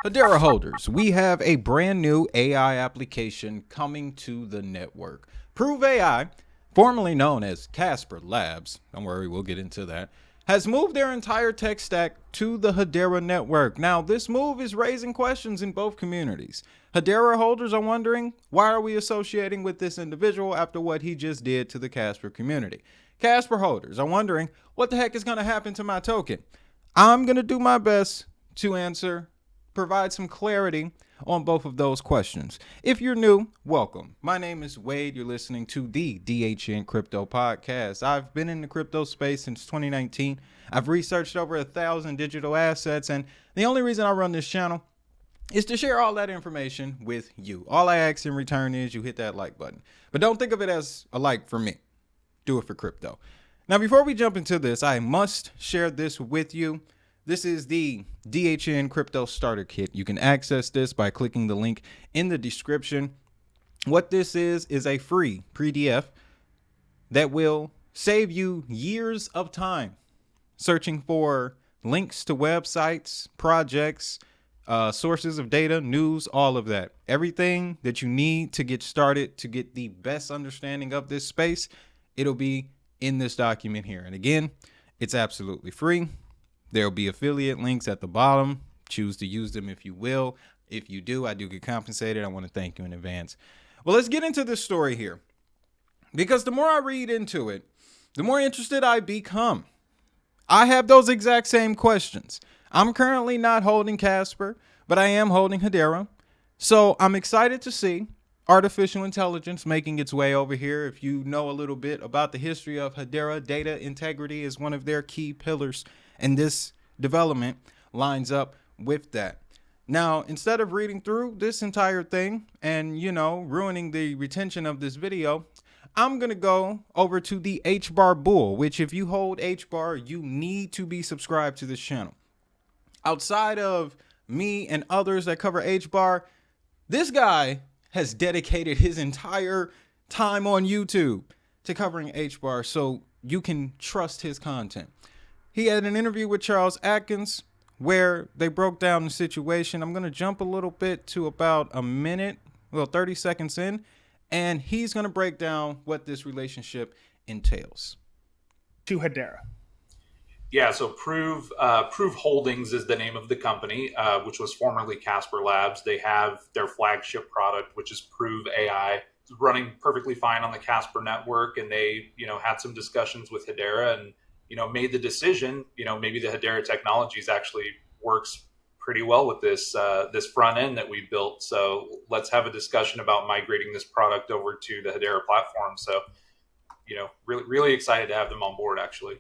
Hedera holders, we have a brand new AI application coming to the network. Prove AI, formerly known as Casper Labs, don't worry, we'll get into that, has moved their entire tech stack to the Hedera network. Now, this move is raising questions in both communities. Hedera holders are wondering, why are we associating with this individual after what he just did to the Casper community? Casper holders are wondering, what the heck is going to happen to my token? I'm going to do my best to provide some clarity on both of those questions. If you're new, welcome. My name is Wade. You're listening to the DHN Crypto Podcast. I've been in the crypto space since 2019. I've researched over 1,000 digital assets, and the only reason I run this channel is to share all that information with you. All I ask in return is you hit that like button. But don't think of it as a like for me. Do it for crypto. Now, before we jump into this, I must share this with you. This is the DHN Crypto Starter Kit. You can access this by clicking the link in the description. What this is a free PDF that will save you years of time searching for links to websites, projects, sources of data, news, all of that. Everything that you need to get started to get the best understanding of this space, it'll be in this document here. And again, it's absolutely free. There'll be affiliate links at the bottom. Choose to use them if you will. If you do, I do get compensated. I want to thank you in advance. Well, let's get into this story here, because the more I read into it, the more interested I become. I have those exact same questions. I'm currently not holding Casper, but I am holding Hedera. So I'm excited to see artificial intelligence making its way over here. If you know a little bit about the history of Hedera, data integrity is one of their key pillars. And this development lines up with that. Now, instead of reading through this entire thing and, ruining the retention of this video, I'm going to go over to the HBAR bull, which if you hold HBAR, you need to be subscribed to this channel. Outside of me and others that cover HBAR, this guy has dedicated his entire time on YouTube to covering HBAR, so you can trust his content. He had an interview with Charles Atkins where they broke down the situation. I'm going to jump a little bit to about a minute, 30 seconds in, and he's going to break down what this relationship entails. To Hedera. Yeah, so Prove Holdings is the name of the company, which was formerly Casper Labs. They have their flagship product, which is Prove AI. It's running perfectly fine on the Casper network, and they, had some discussions with Hedera and made the decision, maybe the Hedera Technologies actually works pretty well with this front end that we built. So let's have a discussion about migrating this product over to the Hedera platform. So, really excited to have them on board, actually.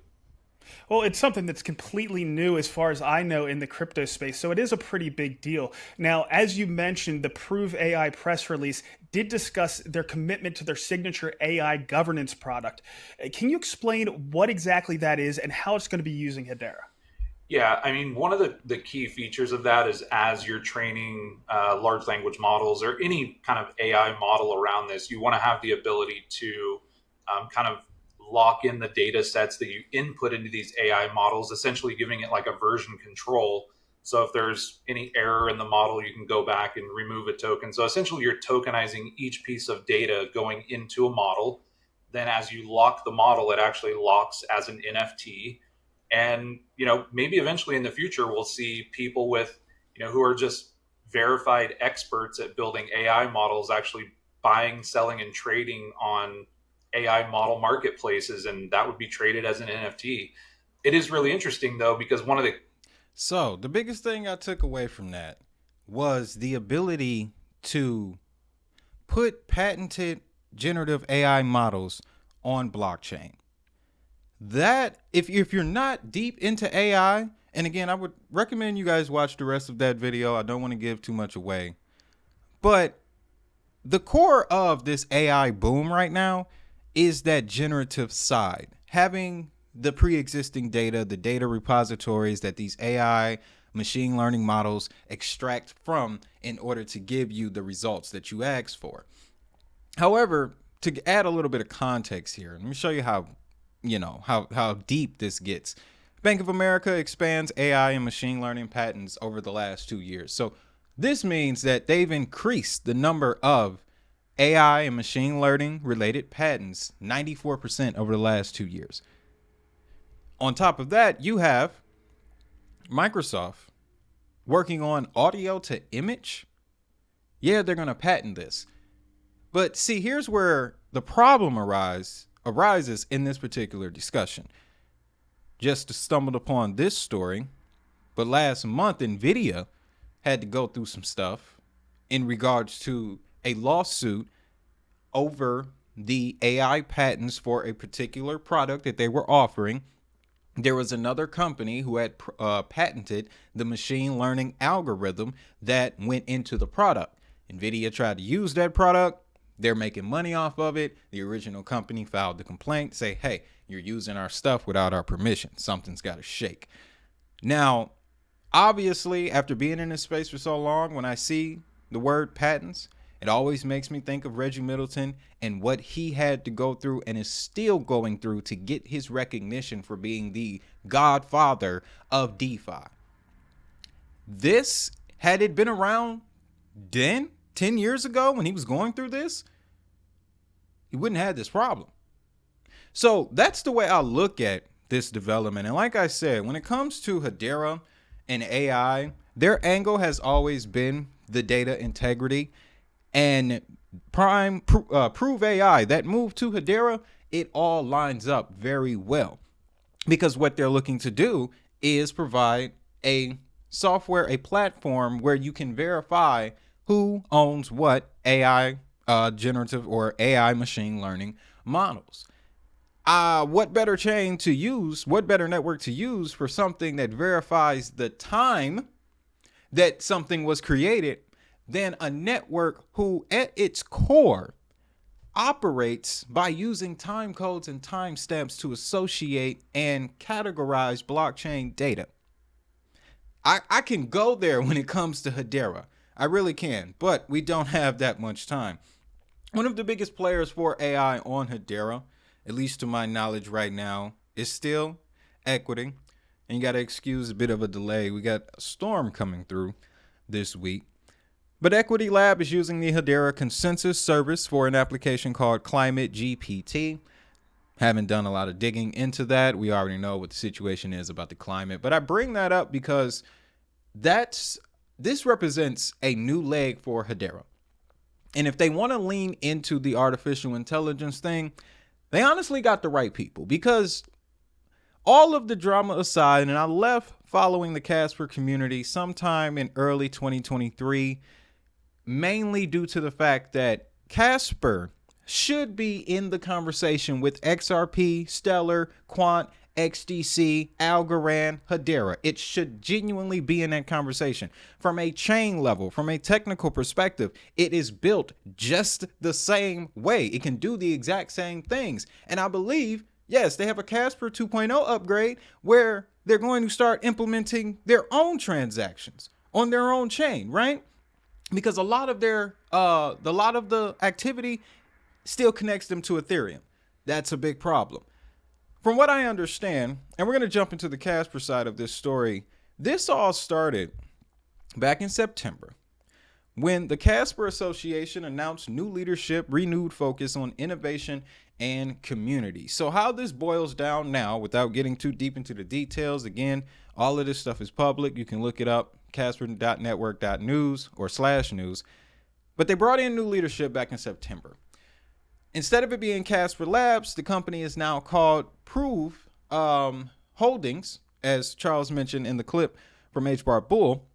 Well, it's something that's completely new as far as I know in the crypto space, so it is a pretty big deal. Now, as you mentioned, the Prove AI press release did discuss their commitment to their signature AI governance product. Can you explain what exactly that is and how it's going to be using Hedera? Yeah, I mean, one of the key features of that is as you're training large language models or any kind of AI model around this, you want to have the ability to kind of lock in the data sets that you input into these AI models, essentially giving it like a version control. So if there's any error in the model, you can go back and remove a token. So essentially you're tokenizing each piece of data going into a model. Then as you lock the model, it actually locks as an NFT. And, maybe eventually in the future, we'll see people with, who are just verified experts at building AI models actually buying, selling, and trading on AI model marketplaces, and that would be traded as an NFT. It is really interesting, though, because So the biggest thing I took away from that was the ability to put patented generative AI models on blockchain. That, if you're not deep into AI, and again, I would recommend you guys watch the rest of that video. I don't want to give too much away. But the core of this AI boom right now is that generative side, having the pre-existing data, the data repositories that these AI machine learning models extract from in order to give you the results that you ask for. However, to add a little bit of context here, let me show you how deep this gets. Bank of America expands AI and machine learning patents over the last 2 years. So This means that they've increased the number of AI and machine learning related patents 94% over the last 2 years. On top of that, you have Microsoft working on audio to image. Yeah, they're going to patent this. But see, here's where the problem arises in this particular discussion. Just stumbled upon this story, but last month NVIDIA had to go through some stuff in regards to a lawsuit over the AI patents for a particular product that they were offering. There was another company who had patented the machine learning algorithm that went into the product. NVIDIA tried to use that product. They're making money off of it. The original company filed the complaint, say, hey, you're using our stuff without our permission. Something's got to shake. Now, obviously, after being in this space for so long, when I see the word patents, it always makes me think of Reggie Middleton and what he had to go through and is still going through to get his recognition for being the godfather of DeFi. This, had it been around then, 10 years ago when he was going through this, he wouldn't have this problem. So that's the way I look at this development. And like I said, when it comes to Hedera and AI, their angle has always been the data integrity. And Prove AI, that move to Hedera, it all lines up very well. Because what they're looking to do is provide a software, a platform where you can verify who owns what AI generative or AI machine learning models. What better chain to use, what better network to use for something that verifies the time that something was created than a network who at its core operates by using time codes and timestamps to associate and categorize blockchain data. I can go there when it comes to Hedera. I really can, but we don't have that much time. One of the biggest players for AI on Hedera, at least to my knowledge right now, is still Equity. And you got to excuse a bit of a delay. We got a storm coming through this week. But Equity Lab is using the Hedera consensus service for an application called Climate GPT. Haven't done a lot of digging into that. We already know what the situation is about the climate. But I bring that up because this represents a new leg for Hedera. And if they want to lean into the artificial intelligence thing, they honestly got the right people. Because all of the drama aside, and I left following the Casper community sometime in early 2023, mainly due to the fact that Casper should be in the conversation with XRP, Stellar, Quant, XDC, Algorand, Hedera. It should genuinely be in that conversation. From a chain level, from a technical perspective, it is built just the same way. It can do the exact same things. And I believe, yes, they have a Casper 2.0 upgrade where they're going to start implementing their own transactions on their own chain, right? Because a lot of the activity still connects them to Ethereum. That's a big problem. From what I understand, and we're going to jump into the Casper side of this story, this all started back in September when the Casper Association announced new leadership, renewed focus on innovation and community. So how this boils down now, without getting too deep into the details, again, all of this stuff is public. You can look it up, casper.network.news or /news. But they brought in new leadership back in September. Instead of it being Casper Labs, the company is now called Prove Holdings, as Charles mentioned in the clip from HBAR Bull.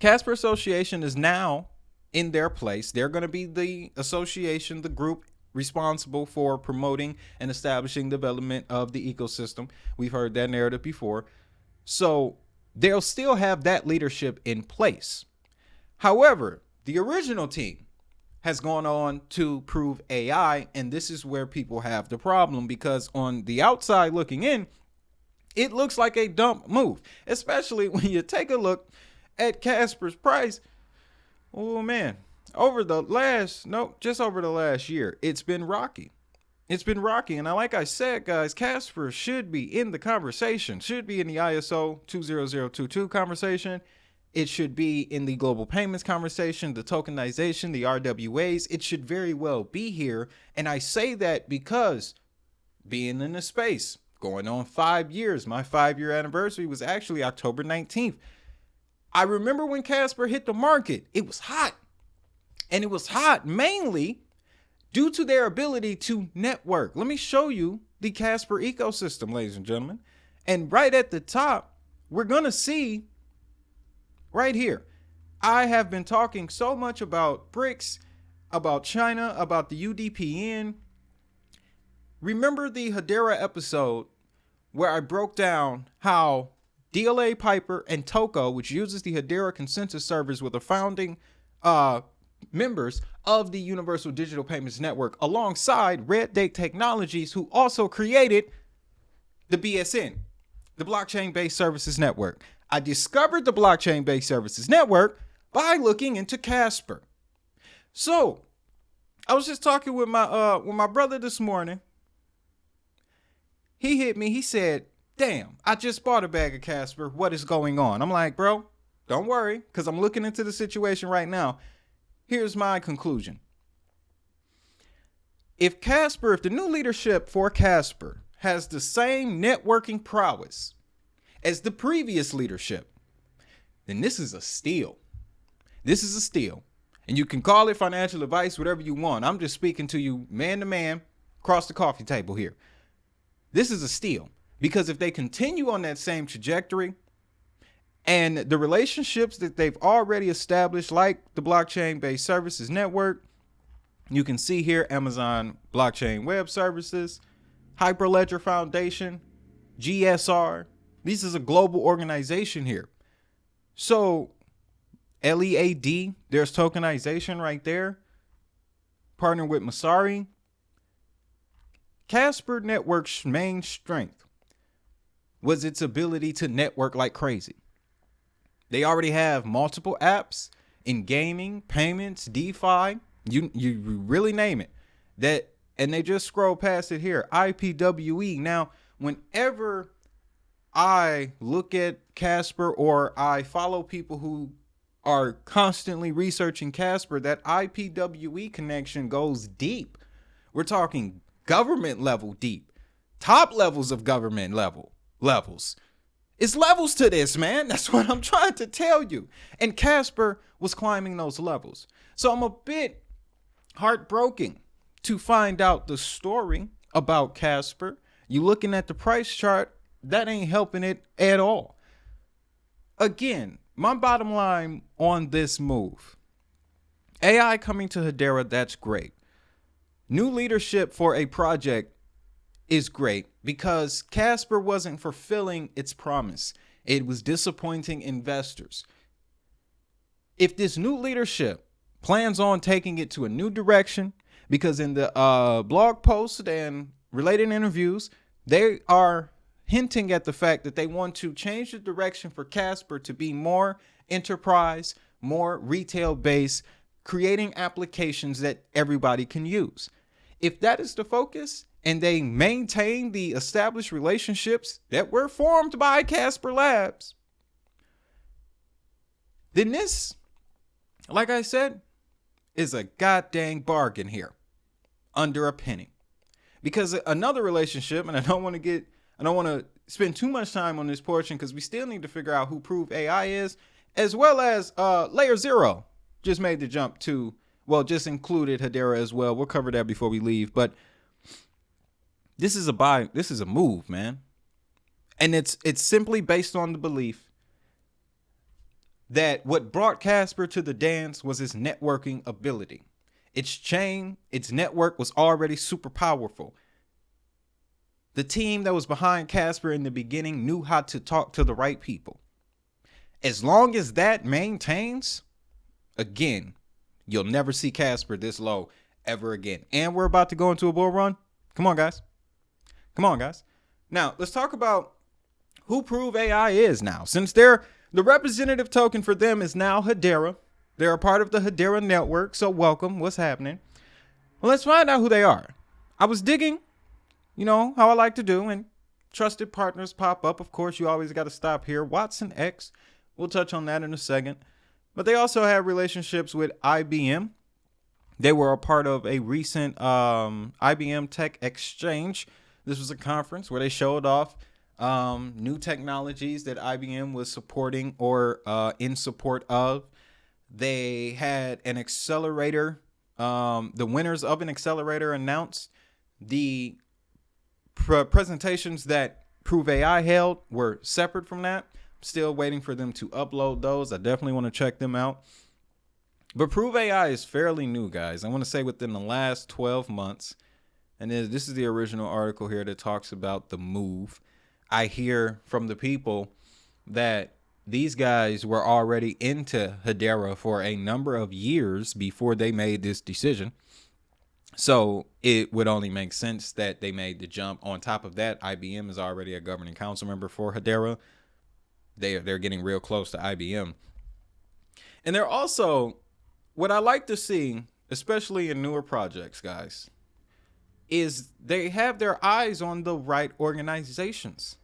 Casper Association is now in their place. They're going to be the association, the group responsible for promoting and establishing development of the ecosystem. We've heard that narrative before. So they'll still have that leadership in place. However, the original team has gone on to Prove AI, and this is where people have the problem, because on the outside looking in, it looks like a dump move, especially when you take a look at Casper's price. Oh man, just over the last year, it's been rocky. It's been rocky, and like I said, guys, Casper should be in the conversation, should be in the ISO 20022 conversation, It should be in the global payments conversation, the tokenization, the RWAs. It should very well be here. And I say that because being in the space, going on 5 years, my 5-year anniversary was actually October 19th. I remember when Casper hit the market, it was hot. And it was hot mainly due to their ability to network. Let me show you the Casper ecosystem, ladies and gentlemen. And right at the top, we're going to see right here. I have been talking so much about BRICS, about China, about the UDPN. Remember the Hedera episode where I broke down how DLA Piper and Toko, which uses the Hedera consensus servers, were the founding members of the Universal Digital Payments Network, alongside Red Date Technologies, who also created the BSN, the Blockchain-Based Services Network. I discovered the Blockchain-Based Services Network by looking into Casper. So I was just talking with my brother this morning. He hit me. He said, damn, I just bought a bag of Casper. What is going on? I'm like, bro, don't worry, because I'm looking into the situation right now. Here's my conclusion. If the new leadership for Casper has the same networking prowess as the previous leadership, then this is a steal. This is a steal. And you can call it financial advice, whatever you want. I'm just speaking to you man to man across the coffee table here. This is a steal, because if they continue on that same trajectory and the relationships that they've already established, like the Blockchain-Based Services Network, you can see here Amazon Blockchain Web Services, Hyperledger Foundation, GSR. This is a global organization here. So LEAD, there's tokenization right there. Partner with Masari. Casper Network's main strength was its ability to network like crazy. They already have multiple apps in gaming, payments, DeFi. You really name it. And they just scroll past it here. IPWE. Now, whenever I look at Casper or I follow people who are constantly researching Casper, that IPWE connection goes deep. We're talking government level deep, top levels of government levels. It's levels to this, man. That's what I'm trying to tell you. And Casper was climbing those levels. So I'm a bit heartbroken to find out the story about Casper. You looking at the price chart, that ain't helping it at all. Again, my bottom line on this move. AI coming to Hedera, that's great. New leadership for a project is great because Casper wasn't fulfilling its promise. It was disappointing investors. If this new leadership plans on taking it to a new direction, because in the blog post and related interviews, they are hinting at the fact that they want to change the direction for Casper to be more enterprise, more retail based, creating applications that everybody can use. If that is the focus, and they maintain the established relationships that were formed by Casper Labs, then this, like I said, is a goddamn bargain here, under a penny. Because another relationship, and I don't want to spend too much time on this portion because we still need to figure out who Prove AI is, as well as Layer Zero just made the jump to, well, just included Hedera as well. We'll cover that before we leave, but this is a move, man. And it's simply based on the belief that what brought Casper to the dance was his networking ability. Its chain, its network was already super powerful. The team that was behind Casper in the beginning knew how to talk to the right people. As long as that maintains, again, you'll never see Casper this low ever again. And we're about to go into a bull run. Come on, guys. Now, let's talk about who Prove AI is now. Since the representative token for them is now Hedera. They're a part of the Hedera network, so welcome. What's happening? Well, let's find out who they are. I was digging, how I like to do, and trusted partners pop up. Of course, you always got to stop here. Watson X, We'll touch on that in a second. But they also have relationships with IBM. They were a part of a recent IBM Tech Exchange. This was a conference where they showed off new technologies that IBM was supporting or in support of. They had an accelerator. The winners of an accelerator announced. The presentations that Prove AI held were separate from that. Still waiting for them to upload those. I definitely want to check them out. But Prove AI is fairly new, guys. I want to say within the last 12 months. And this is the original article here that talks about the move. I hear from the people that these guys were already into Hedera for a number of years before they made this decision. So it would only make sense that they made the jump. On top of that, IBM is already a governing council member for Hedera. They're getting real close to IBM. And they're also, what I like to see, especially in newer projects, guys, is they have their eyes on the right organizations.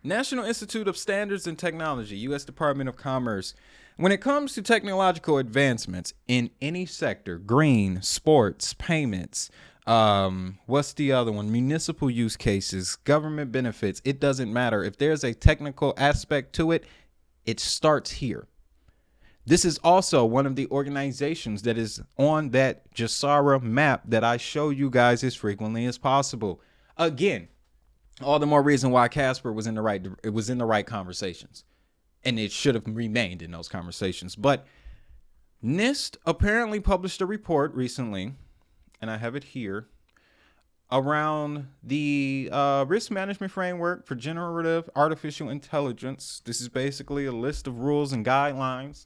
National Institute of Standards and Technology, U.S. Department of Commerce. When it comes to technological advancements in any sector, green, sports, payments, what's the other one? Municipal use cases, government benefits. It doesn't matter. If there's a technical aspect to it, it starts here. This is also one of the organizations that is on that JSARA map that I show you guys as frequently as possible. Again, all the more reason why Casper was in the right conversations, and it should have remained in those conversations. But NIST apparently published a report recently, and I have it here, around the risk management framework for generative artificial intelligence. This is basically a list of rules and guidelines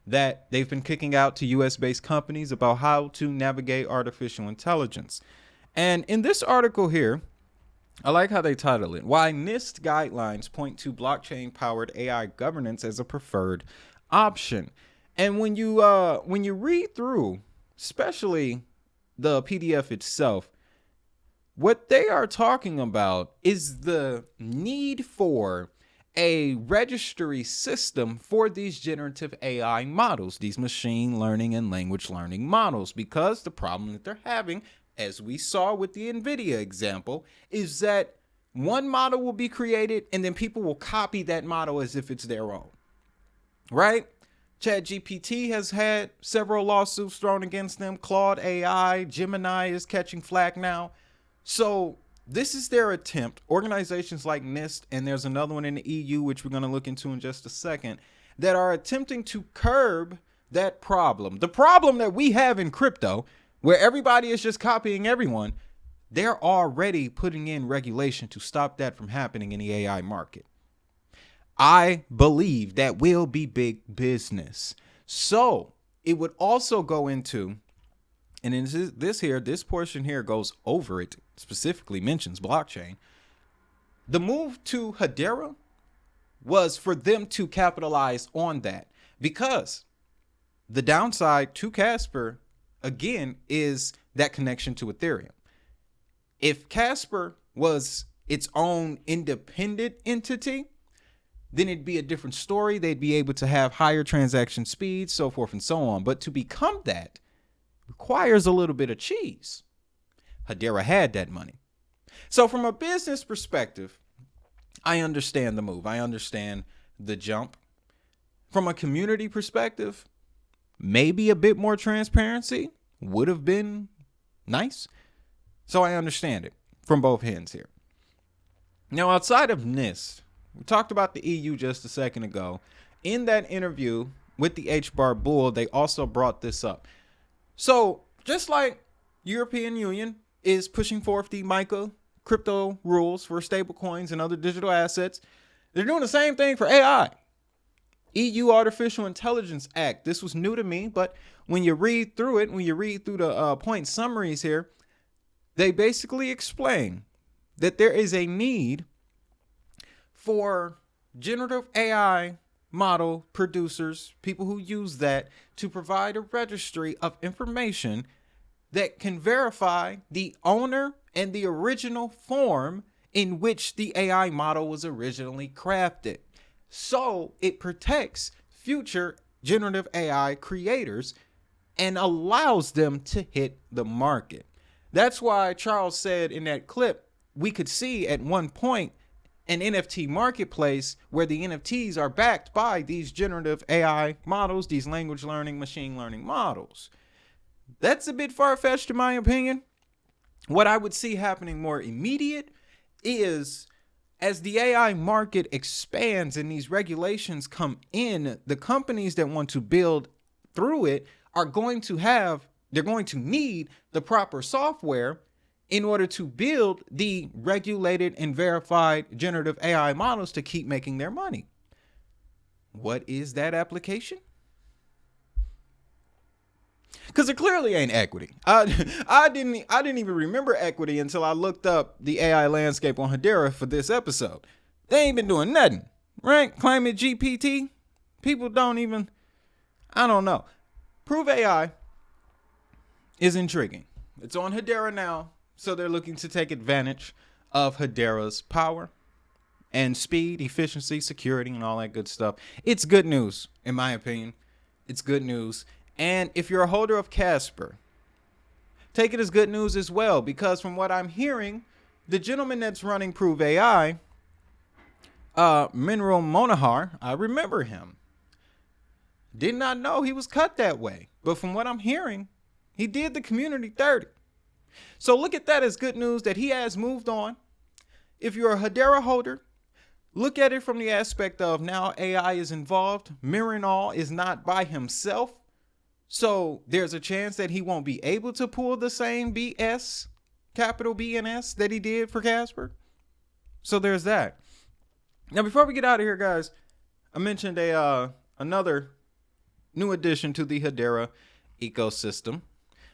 that they've been kicking out to US-based companies about how to navigate artificial intelligence. And in this article here, I like how they title it, Why NIST Guidelines Point to Blockchain-Powered AI Governance as a Preferred Option. And when you read through, especially the PDF itself, what they are talking about is the need for a registry system for these generative AI models, these machine learning and language learning models, because the problem that they're having, as we saw with the NVIDIA example, is that one model will be created and then people will copy that model as if it's their own, right? ChatGPT has had several lawsuits thrown against them. Claude AI, Gemini is catching flack now. So this is their attempt. Organizations like NIST, and there's another one in the EU, which we're going to look into in just a second, that are attempting to curb that problem. The problem that we have in crypto, where everybody is just copying everyone, they're already putting in regulation to stop that from happening in the AI market. I believe that will be big business. So it would also go into, and in this portion here goes over it, specifically mentions blockchain. The move to Hedera was for them to capitalize on that, because the downside to Casper, again, is that connection to Ethereum. If Casper was its own independent entity, then it'd be a different story. They'd be able to have higher transaction speeds, so forth and so on. But to become that requires a little bit of cheese. Hedera had that money. So from a business perspective, I understand the move. I understand the jump. From a community perspective, maybe a bit more transparency would have been nice. So I understand it from both ends here. Now, outside of NIST, we talked about the EU just a second ago. In that interview with the HBAR Bull, they also brought this up. So just like European Union is pushing forth the MiCA crypto rules for stablecoins and other digital assets, they're doing the same thing for AI. EU Artificial Intelligence Act. This was new to me, but when you read through it, when you read through the point summaries here, they basically explain that there is a need for generative AI model producers, people who use that, to provide a registry of information that can verify the owner and the original form in which the AI model was originally crafted. So it protects future generative AI creators and allows them to hit the market. That's why Charles said in that clip, we could see at one point an NFT marketplace where the NFTs are backed by these generative AI models, these language learning, machine learning models. That's a bit far-fetched in my opinion. What I would see happening more immediate is as the AI market expands and these regulations come in, the companies that want to build through it are going to need the proper software in order to build the regulated and verified generative AI models to keep making their money. What is that application? Because it clearly ain't equity. I didn't even remember equity until I looked up the AI landscape on Hedera for this episode. They ain't been doing nothing, right? Climate GPT, people don't even, I don't know. Prove AI is intriguing. It's on Hedera now, so they're looking to take advantage of Hedera's power and speed, efficiency, security, and all that good stuff. It's good news, in my opinion. It's good news. And if you're a holder of Casper, take it as good news as well, because from what I'm hearing, the gentleman that's running Prove AI, Mineral Monahar, I remember him. Did not know he was cut that way. But from what I'm hearing, he did the community 30. So look at that as good news that he has moved on. If you're a Hedera holder, look at it from the aspect of now AI is involved. Mirinal is not by himself. So there's a chance that he won't be able to pull the same BS, capital B and S, that he did for Casper. So there's that. Now, before we get out of here, guys, I mentioned another new addition to the Hedera ecosystem.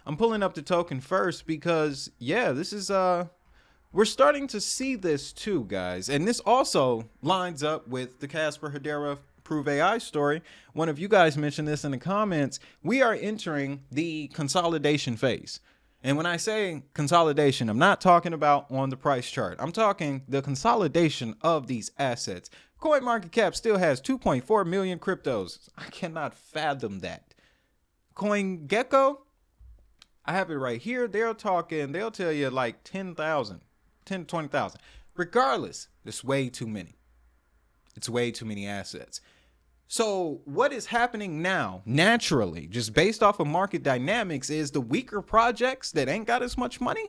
I'm pulling up the token first because, yeah, this is, we're starting to see this too, guys. And this also lines up with the Casper Hedera Prove AI story. One of you guys mentioned this in the comments. We are entering the consolidation phase. And when I say consolidation, I'm not talking about on the price chart. I'm talking the consolidation of these assets. CoinMarketCap still has 2.4 million cryptos. I cannot fathom that. CoinGecko, I have it right here. They'll tell you like 10,000, 10, 20,000. Regardless, it's way too many. It's way too many assets. So what is happening now, naturally, just based off of market dynamics, is the weaker projects that ain't got as much money,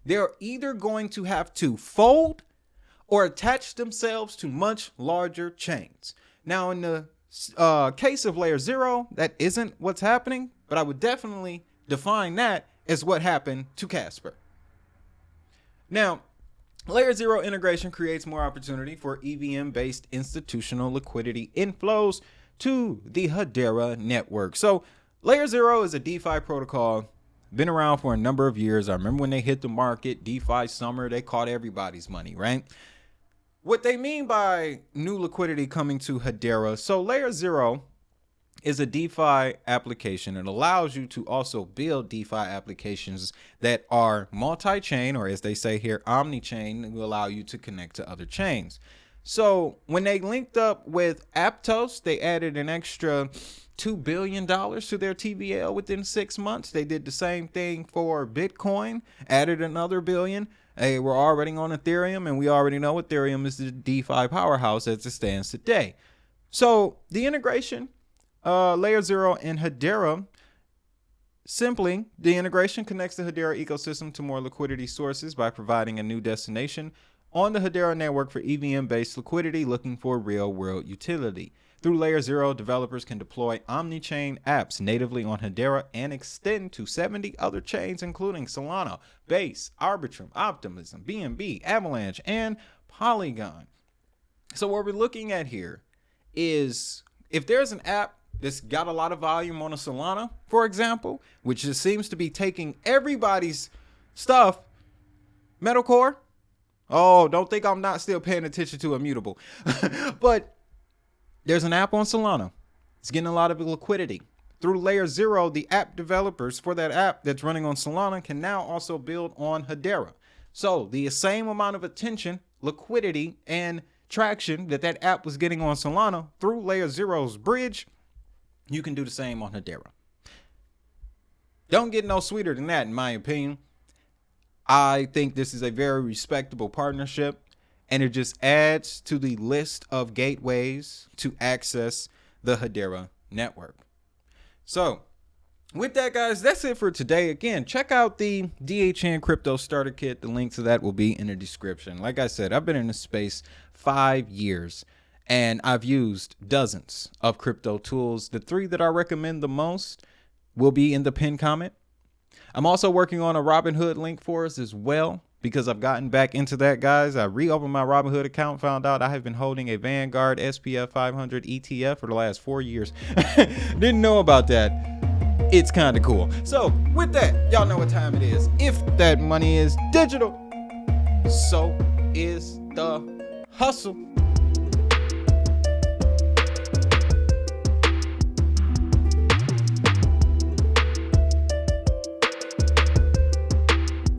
they're either going to have to fold or attach themselves to much larger chains. Now, in the case of Layer 0, that isn't what's happening, but I would definitely define that as what happened to Casper. Now, Layer 0 integration creates more opportunity for EVM-based institutional liquidity inflows to the Hedera network. So Layer 0 is a DeFi protocol, been around for a number of years. I remember when they hit the market, DeFi summer, they caught everybody's money, right? What they mean by new liquidity coming to Hedera, so Layer 0 is a DeFi application. It allows you to also build DeFi applications that are multi-chain, or as they say here, omni-chain, and will allow you to connect to other chains. So when they linked up with Aptos, they added an extra $2 billion to their TVL within 6 months. They did the same thing for Bitcoin, added another billion. They were already on Ethereum, and we already know Ethereum is the DeFi powerhouse as it stands today. So the integration, Layer 0 and Hedera, simply, the integration connects the Hedera ecosystem to more liquidity sources by providing a new destination on the Hedera network for EVM-based liquidity looking for real-world utility. Through Layer 0, developers can deploy omni-chain apps natively on Hedera and extend to 70 other chains, including Solana, Base, Arbitrum, Optimism, BNB, Avalanche, and Polygon. So what we're looking at here is if there's an app that's got a lot of volume on a Solana, for example, which just seems to be taking everybody's stuff, Metalcore. Oh, don't think I'm not still paying attention to Immutable. But there's an app on Solana. It's getting a lot of liquidity. Through Layer 0, the app developers for that app that's running on Solana can now also build on Hedera. So the same amount of attention, liquidity, and traction that that app was getting on Solana through Layer Zero's bridge, you can do the same on Hedera. Don't get no sweeter than that, in my opinion. I think this is a very respectable partnership, and it just adds to the list of gateways to access the Hedera network. So with that, guys, that's it for today. Again, check out the DHN Crypto Starter Kit. The link to that will be in the description. Like I said, I've been in this space 5 years, and I've used dozens of crypto tools. The 3 that I recommend the most will be in the pinned comment. I'm also working on a Robinhood link for us as well, because I've gotten back into that, guys. I reopened my Robinhood account, found out I have been holding a Vanguard SPF 500 ETF for the last 4 years. Didn't know about that. It's kind of cool. So with that, y'all know what time it is. If that money is digital, so is the hustle.